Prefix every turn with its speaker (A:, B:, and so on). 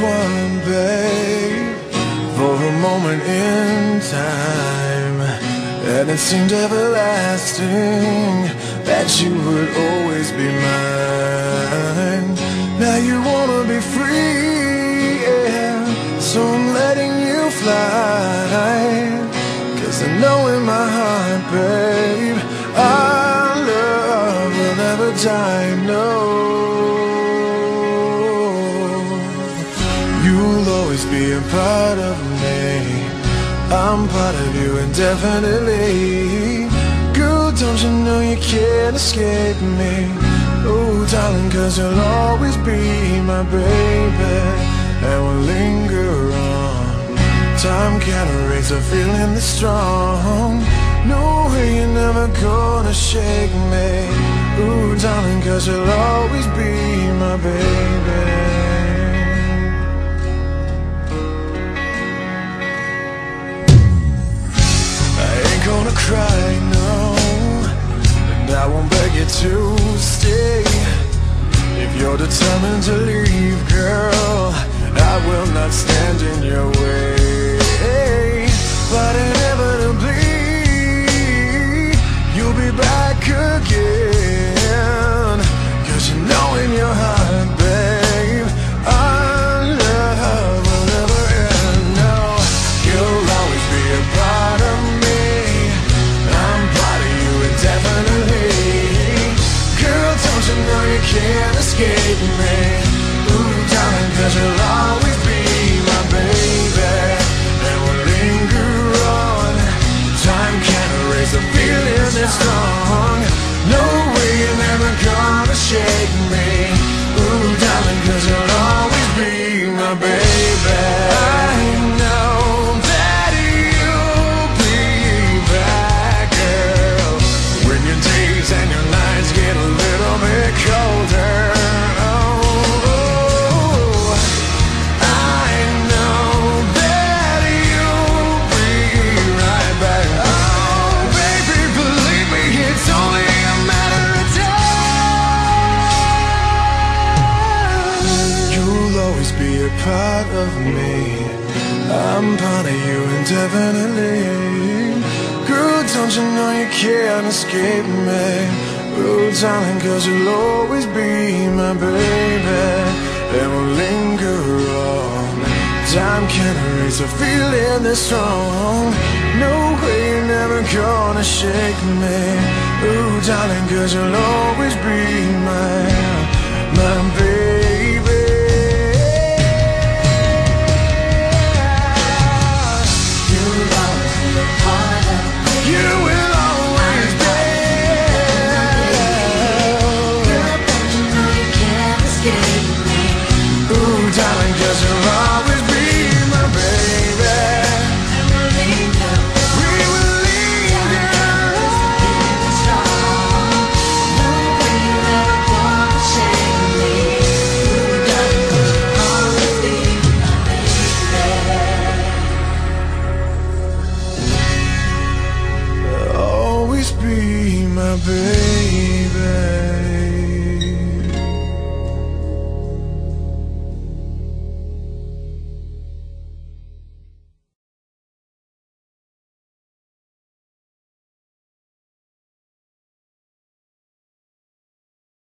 A: one, babe, for a moment in time, and it seemed everlasting that you would always be mine. Now you wanna be free, yeah, so I'm letting you fly. 'Cause I know in my heart, babe, our love will never die, no. You'll always be a part of me, I'm part of you indefinitely. Girl, don't you know you can't escape me? Oh, darling, 'cause you'll always be my baby, and we'll linger on. Time can't erase a feeling that's strong. No way, you're never gonna shake me. Ooh, darling, 'cause you'll always be my baby. Gonna cry, no, and I won't beg you to stay. If you're determined to leave, girl, I will not stand in your way. But inevitably, you'll be back again. 'Cause you know in your heart, babe, our love will never end. No, you'll always be a part of me, you know you can't escape me. Ooh, darling, 'cause you'll always be my baby, and we'll linger on. Time can't erase the feeling that's strong. No way, you're never gonna shake me. Ooh, darling, 'cause you'll always be my baby. I know that you'll be back, girl, when your days and your nights get a little bit colder. Oh, I know that you'll be right back. Oh, baby, believe me, it's only a matter of time. You'll always be a part of me, I'm part of you indefinitely. Girl, don't you know you can't escape me? Oh, darling, 'cause you'll always be my baby, and we'll linger on. Time can't erase a feeling that's strong. No way, you're never gonna shake me. Oh, darling, 'cause you'll always be my baby.
B: You'll always be a part of me.
A: You will always be. Ooh, darling, 'cause you'll always be my baby,
B: And we'll linger.
A: we will linger.
B: Strong. No way you're ever gonna shake me. Ooh, darling, 'cause you'll always be my baby.
A: Always be my baby.